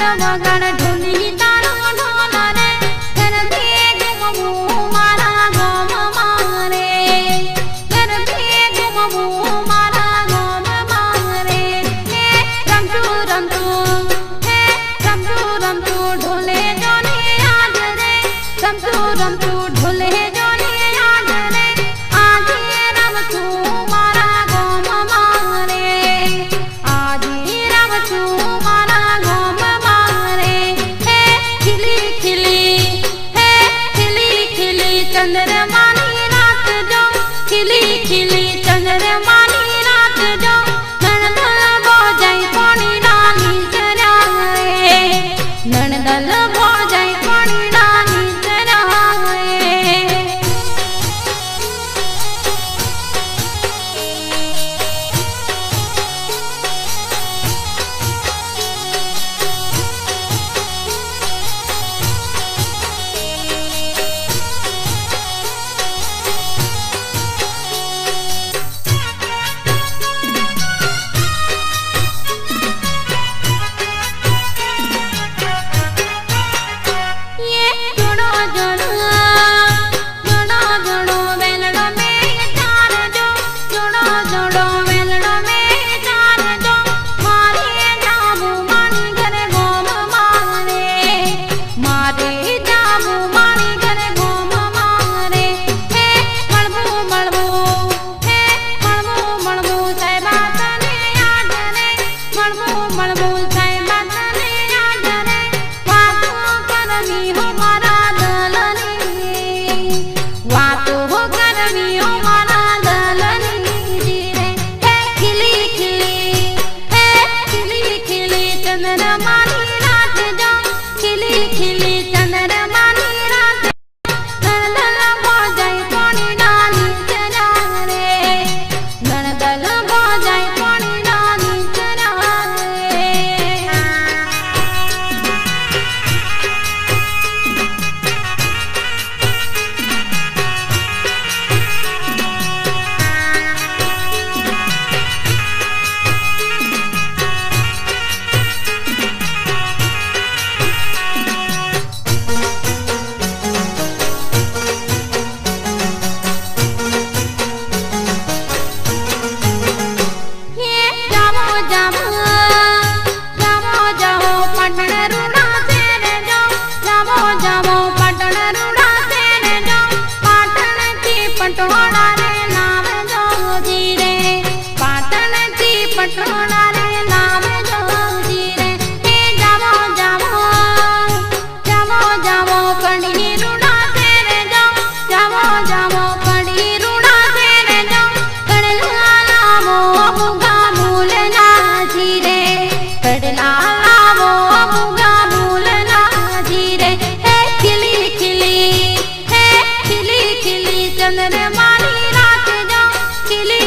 वगड़ ढोली तारो ढोल रे कर भेग ममू मारा गोम मारे कर भेग ममू मारा गोम मारे हे रमतू रमतू हे रमतू ढोले जोने आज रे रमतू ढोले जोने आज रे आज रमतू मारा गोम मारे आज रमतू मारा गोम मारे हे खिली खिली चंद्रमानी रात जो खिली चंद्रमानी रात जो नणदल बोजाई पानी डाली जरा रे नणदल बोजाई पानी डाली जरा रे पटोड़ा रे नाम जो जीरे पाटन की पटोड़ा रे नाम जो जीरे हे जावो जावो जावो जावो कड़ी रूड़ा तेरे जावो कड़ी रूड़ा तेरे कड़ला लावो बुगा भूल ना जीरे कड़ला लावो बुगा भूल ना जीरे हे खिली चंद्रमानी रात जो खिली